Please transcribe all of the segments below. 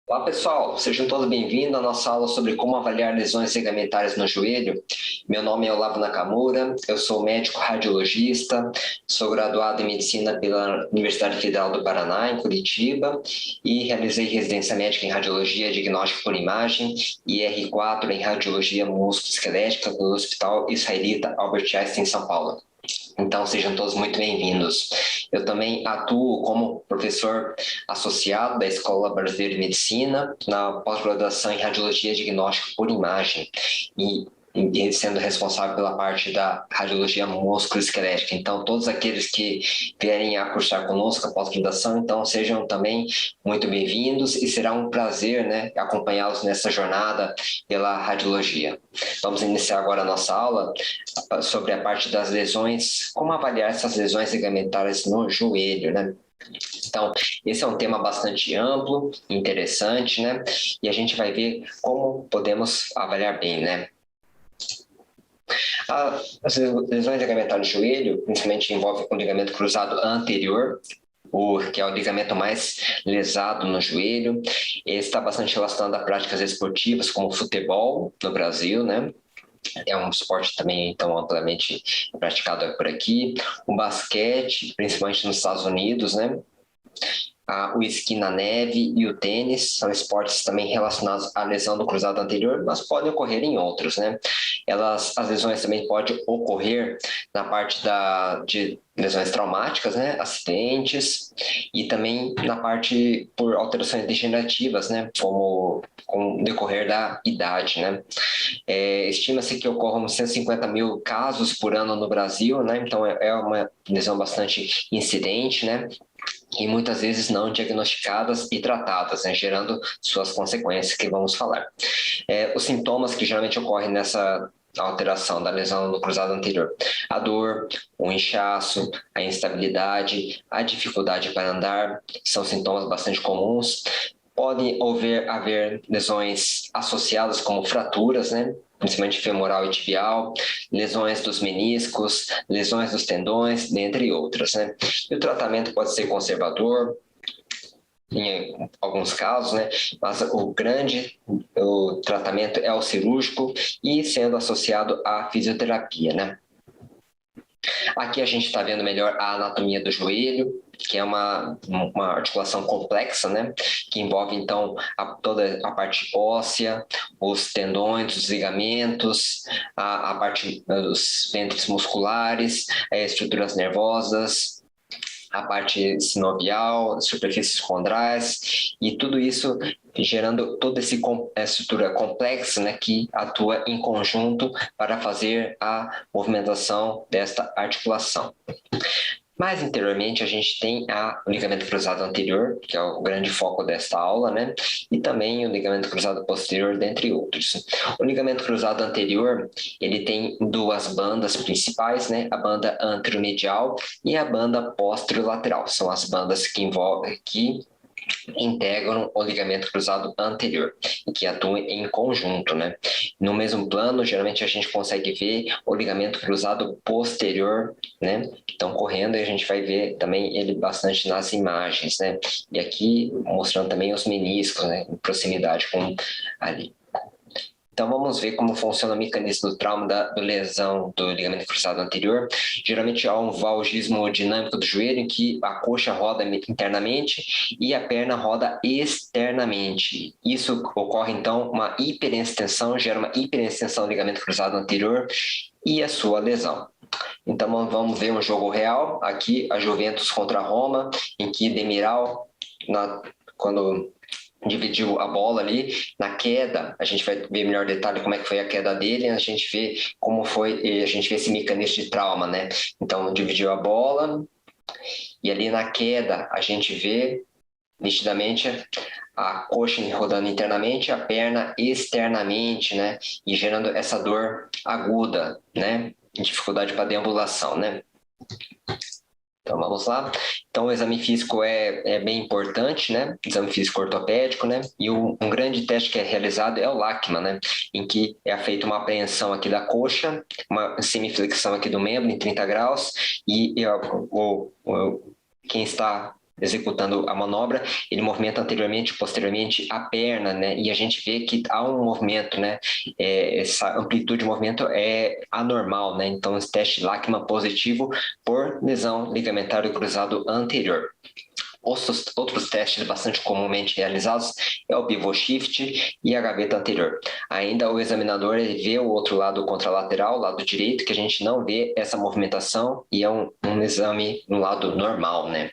Olá pessoal, sejam todos bem-vindos à nossa aula sobre como avaliar lesões ligamentares no joelho. Meu nome é Olavo Nakamura, eu sou médico radiologista, sou graduado em medicina pela Universidade Federal do Paraná, em Curitiba, e realizei residência médica em radiologia diagnóstico por imagem e R4 em radiologia musculoesquelética do Hospital Israelita Albert Einstein, em São Paulo. Então, sejam todos muito bem-vindos. Eu também atuo como professor associado da Escola Brasileira de Medicina, na pós-graduação em Radiologia Diagnóstico por Imagem, e sendo responsável pela parte da radiologia musculoesquelética. Então, todos aqueles que vierem a cursar conosco a pós-graduação, então, sejam também muito bem-vindos e será um prazer, né, acompanhá-los nessa jornada pela radiologia. Vamos iniciar agora a nossa aula sobre a parte das lesões, como avaliar essas lesões ligamentares no joelho, né? Então, esse é um tema bastante amplo, interessante, né? E a gente vai ver como podemos avaliar bem, né? As lesões ligamentares do joelho, principalmente envolvem o ligamento cruzado anterior, que é o ligamento mais lesado no joelho. Ele está bastante relacionado a práticas esportivas, como futebol no Brasil, né? É um esporte também então amplamente praticado por aqui. O basquete, principalmente nos Estados Unidos, né? O esqui na neve e o tênis são esportes também relacionados à lesão do cruzado anterior, mas podem ocorrer em outros, né? As lesões também podem ocorrer na parte de lesões traumáticas, né? Acidentes, e também na parte por alterações degenerativas, né? Como com o decorrer da idade, né? Estima-se que ocorram 150 mil casos por ano no Brasil, né? Então é uma lesão bastante incidente, né? E muitas vezes não diagnosticadas e tratadas, né, gerando suas consequências que vamos falar. Os sintomas que geralmente ocorrem nessa alteração da lesão no cruzado anterior: a dor, o inchaço, a instabilidade, a dificuldade para andar, são sintomas bastante comuns. Pode haver lesões associadas como fraturas, né? Principalmente femoral e tibial, lesões dos meniscos, lesões dos tendões, dentre outras, né? E o tratamento pode ser conservador, em alguns casos, né? Mas o tratamento é o cirúrgico e sendo associado à fisioterapia, né? Aqui a gente está vendo melhor a anatomia do joelho, que é uma articulação complexa, né? Que envolve, então, toda a parte óssea, os tendões, os ligamentos, a parte dos ventres musculares, estruturas nervosas, a parte sinovial, superfícies condrais, e tudo isso gerando toda essa estrutura complexa, né, que atua em conjunto para fazer a movimentação desta articulação. Mais anteriormente, a gente tem o ligamento cruzado anterior, que é o grande foco desta aula, né? E também o ligamento cruzado posterior, dentre outros. O ligamento cruzado anterior, ele tem duas bandas principais, né? A banda anteromedial e a banda posterolateral. São as bandas que integram o ligamento cruzado anterior e que atuam em conjunto, né? No mesmo plano, geralmente a gente consegue ver o ligamento cruzado posterior, né? Então, correndo, a gente vai ver também ele bastante nas imagens, né? E aqui mostrando também os meniscos, né? Em proximidade com ali. Então, vamos ver como funciona o mecanismo do trauma da lesão do ligamento cruzado anterior. Geralmente, há um valgismo dinâmico do joelho, em que a coxa roda internamente e a perna roda externamente. Isso ocorre, então, uma hiperextensão, gera uma hiperextensão do ligamento cruzado anterior e a sua lesão. Então, vamos ver um jogo real. Aqui, a Juventus contra a Roma, em que Demiral, quando dividiu a bola ali, na queda, a gente vai ver melhor detalhe como é que foi a queda dele, a gente vê como foi, a gente vê esse mecanismo de trauma, né? Então, dividiu a bola, e ali na queda, a gente vê nitidamente a coxa rodando internamente, a perna externamente, né? E gerando essa dor aguda, né? Dificuldade para deambulação, né? Então vamos lá. Então o exame físico é bem importante, né? Exame físico ortopédico, né? E um grande teste que é realizado é o LACMA, né? Em que é feita uma apreensão aqui da coxa, uma semiflexão aqui do membro em 30 graus e quem está executando a manobra, ele movimenta anteriormente e posteriormente a perna, né? E a gente vê que há um movimento, né? Essa amplitude de movimento é anormal, né? Então, esse teste Lachman positivo por lesão ligamentar cruzado anterior. Outros testes bastante comumente realizados é o pivot shift e a gaveta anterior. Ainda o examinador ele vê o outro lado contralateral, o lado direito, que a gente não vê essa movimentação e é um exame no lado normal, né?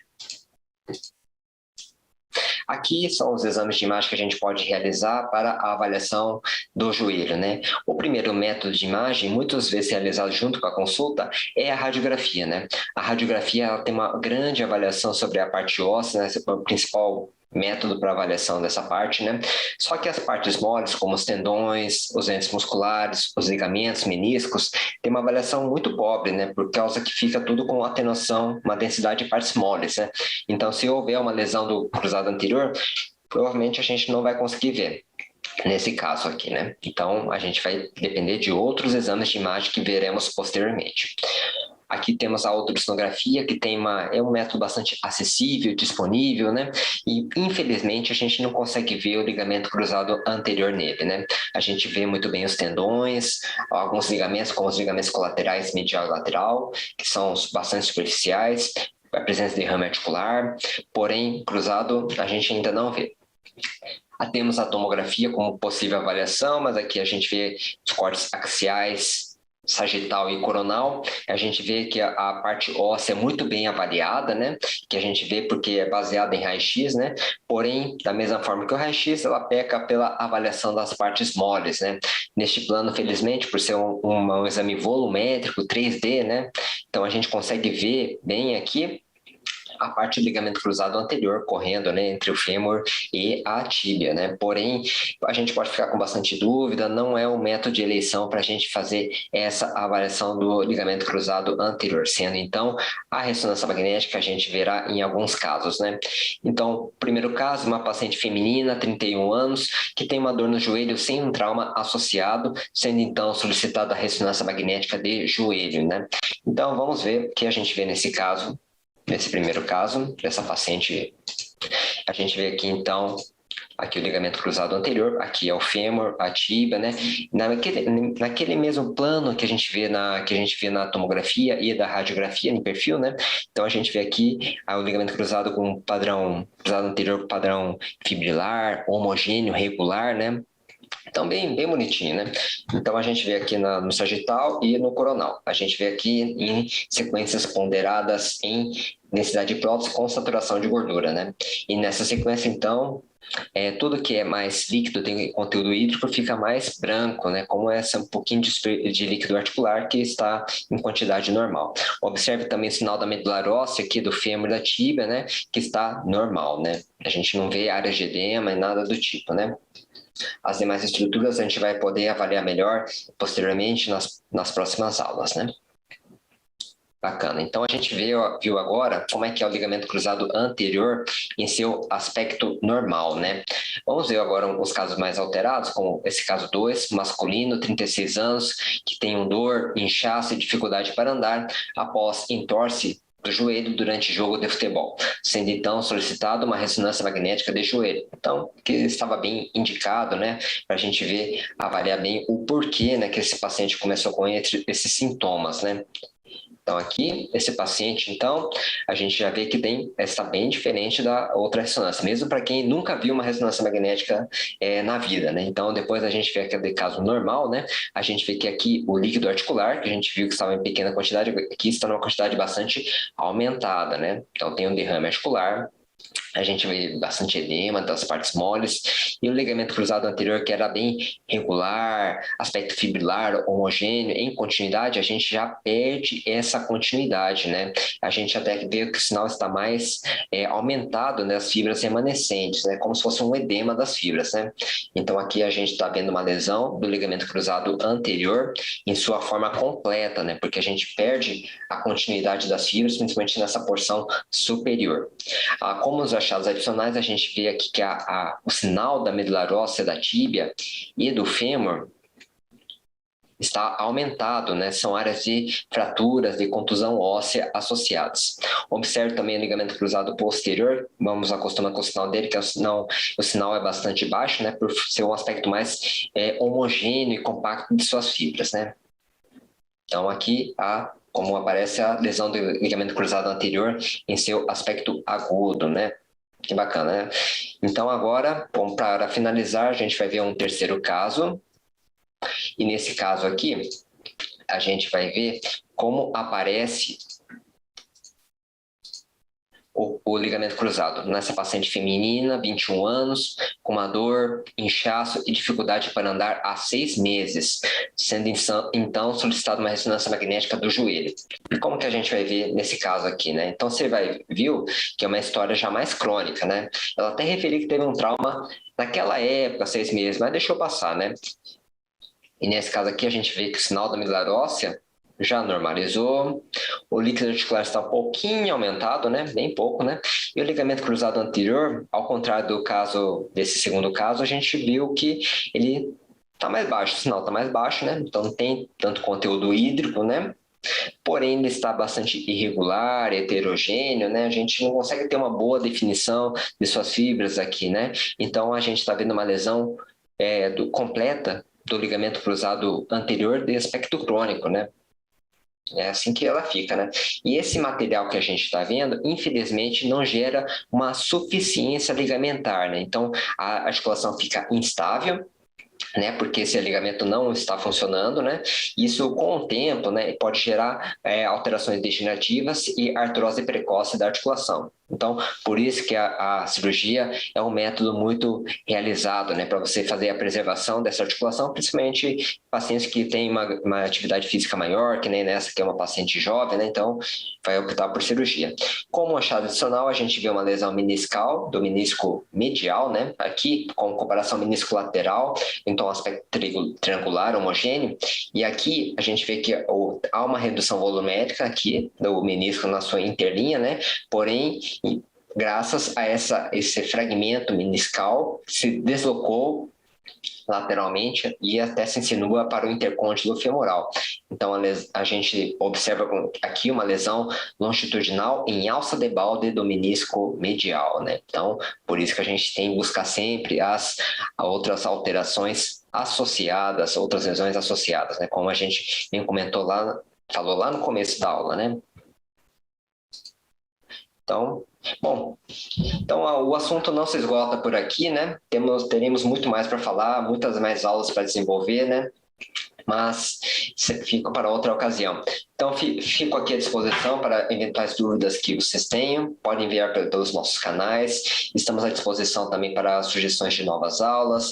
Aqui são os exames de imagem que a gente pode realizar para a avaliação do joelho, né? O primeiro método de imagem, muitas vezes realizado junto com a consulta, é a radiografia, né? A radiografia ela tem uma grande avaliação sobre a parte óssea, né? Esse é o principal método para avaliação dessa parte, né? Só que as partes moles, como os tendões, os entes musculares, os ligamentos, meniscos, tem uma avaliação muito pobre, né? Por causa que fica tudo com atenuação, uma densidade de partes moles, né? Então, se houver uma lesão do cruzado anterior, provavelmente a gente não vai conseguir ver. Nesse caso aqui, né? Então, a gente vai depender de outros exames de imagem que veremos posteriormente. Aqui temos a ultrassonografia, que é um método bastante acessível, disponível, né? E, infelizmente, a gente não consegue ver o ligamento cruzado anterior nele, né? A gente vê muito bem os tendões, alguns ligamentos, como os ligamentos colaterais medial e lateral, que são bastante superficiais, a presença de derrame articular, porém, cruzado a gente ainda não vê. Temos a tomografia como possível avaliação, mas aqui a gente vê os cortes axiais, sagital e coronal. A gente vê que a parte óssea é muito bem avaliada, né? Que a gente vê porque é baseada em raio-x, né? Porém, da mesma forma que o raio-x, ela peca pela avaliação das partes moles, né? Neste plano, felizmente, por ser um exame volumétrico, 3D, né? Então, a gente consegue ver bem aqui a parte do ligamento cruzado anterior correndo, né, entre o fêmur e a tíbia, né? Porém, a gente pode ficar com bastante dúvida, não é um método de eleição para a gente fazer essa avaliação do ligamento cruzado anterior, sendo então a ressonância magnética a gente verá em alguns casos, né? Então, primeiro caso, uma paciente feminina, 31 anos, que tem uma dor no joelho sem um trauma associado, sendo então solicitada a ressonância magnética de joelho, né? Então, vamos ver o que a gente vê nesse caso. Nesse primeiro caso, dessa paciente, a gente vê aqui, então, aqui o ligamento cruzado anterior, aqui é o fêmur, a tíbia, né? Naquele mesmo plano que a gente vê na tomografia e da radiografia em perfil, né? Então, a gente vê aqui o ligamento cruzado com padrão, cruzado anterior com padrão fibrilar, homogêneo, regular, né? Então, bem bonitinho, né? Então, a gente vê aqui no sagital e no coronal. A gente vê aqui em sequências ponderadas em densidade de prótese com saturação de gordura, né? E nessa sequência, então, tudo que é mais líquido, tem conteúdo hídrico, fica mais branco, né? Como um pouquinho de líquido articular que está em quantidade normal. Observe também o sinal da medular óssea aqui do fêmur da tíbia, né? Que está normal, né? A gente não vê áreas de edema e nada do tipo, né? As demais estruturas a gente vai poder avaliar melhor posteriormente nas próximas aulas, né? Bacana. Então, a gente viu agora como é que é o ligamento cruzado anterior em seu aspecto normal, né? Vamos ver agora os casos mais alterados, como esse caso 2, masculino, 36 anos, que tem dor, inchaço e dificuldade para andar após entorse do joelho durante jogo de futebol, sendo então solicitado uma ressonância magnética de joelho. Então, que estava bem indicado, né, para a gente ver, avaliar bem o porquê, né, que esse paciente começou com esses sintomas, né. Então, aqui, esse paciente, então, a gente já vê que está bem diferente da outra ressonância, mesmo para quem nunca viu uma ressonância magnética na vida, né? Então, depois a gente vê aquele caso normal, né? A gente vê que aqui o líquido articular, que a gente viu que estava em pequena quantidade, aqui está numa quantidade bastante aumentada, né? Então, tem um derrame articular, a gente vê bastante edema das partes moles, e o ligamento cruzado anterior, que era bem regular, aspecto fibrilar, homogêneo, em continuidade, a gente já perde essa continuidade, né? A gente até vê que o sinal está mais aumentado nas fibras remanescentes, né? Como se fosse um edema das fibras, né? Então, aqui a gente está vendo uma lesão do ligamento cruzado anterior em sua forma completa, né? Porque a gente perde a continuidade das fibras, principalmente nessa porção superior. Como os achados adicionais, a gente vê aqui que o sinal da medular óssea da tíbia e do fêmur está aumentado, né? São áreas de fraturas, de contusão óssea associadas. Observe também o ligamento cruzado posterior, vamos acostumar com o sinal dele, que o sinal é bastante baixo, né? Por ser um aspecto mais homogêneo e compacto de suas fibras, né? Então aqui, como aparece a lesão do ligamento cruzado anterior em seu aspecto agudo, né? Que bacana, né? Então agora, bom, para finalizar, a gente vai ver um terceiro caso. E nesse caso aqui, a gente vai ver como aparece o ligamento cruzado nessa paciente feminina, 21 anos, com uma dor, inchaço e dificuldade para andar há 6 meses, sendo então solicitada uma ressonância magnética do joelho. E como que a gente vai ver nesse caso aqui, né? Então você viu que é uma história já mais crônica, né? Ela até referiu que teve um trauma naquela época, 6 meses, mas deixou passar, né? E nesse caso aqui a gente vê que o sinal da medula óssea já normalizou, o líquido articular está um pouquinho aumentado, né? Bem pouco, né? E o ligamento cruzado anterior, ao contrário do caso desse segundo caso, a gente viu que ele está mais baixo, o sinal está mais baixo, né? Então não tem tanto conteúdo hídrico, né? Porém, ele está bastante irregular, heterogêneo, né? A gente não consegue ter uma boa definição de suas fibras aqui, né? Então a gente está vendo uma lesão completa do ligamento cruzado anterior de aspecto crônico, né? É assim que ela fica, né? E esse material que a gente está vendo, infelizmente, não gera uma suficiência ligamentar, né? Então, a articulação fica instável, né? Porque esse ligamento não está funcionando, né? Isso, com o tempo, né, pode gerar alterações degenerativas e artrose precoce da articulação. Então, por isso que a cirurgia é um método muito realizado, né, para você fazer a preservação dessa articulação, principalmente pacientes que têm uma atividade física maior, que nem nessa, que é uma paciente jovem, né, então vai optar por cirurgia. Como achado adicional, a gente vê uma lesão meniscal, do menisco medial, né, aqui com comparação menisco lateral, então aspecto triangular, homogêneo, e aqui a gente vê que há uma redução volumétrica aqui do menisco na sua interlinha, né, porém, graças a esse fragmento meniscal, se deslocou lateralmente e até se insinua para o intercôndilo femoral. Então, a gente observa aqui uma lesão longitudinal em alça de balde do menisco medial, né? Então, por isso que a gente tem que buscar sempre as outras alterações associadas, outras lesões associadas, né? Como a gente bem falou lá no começo da aula, né? Então, bom, o assunto não se esgota por aqui, né? Teremos muito mais para falar, muitas mais aulas para desenvolver, né? Mas fico para outra ocasião. Então, fico aqui à disposição para eventuais dúvidas que vocês tenham. Podem enviar pelos nossos canais. Estamos à disposição também para sugestões de novas aulas,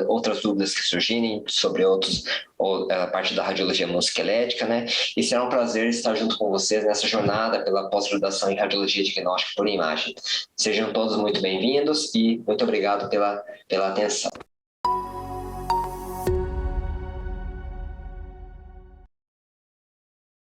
outras dúvidas que surgirem sobre a parte da radiologia musculoesquelética, né? E será um prazer estar junto com vocês nessa jornada pela pós-graduação em radiologia diagnóstica por imagem. Sejam todos muito bem-vindos e muito obrigado pela atenção.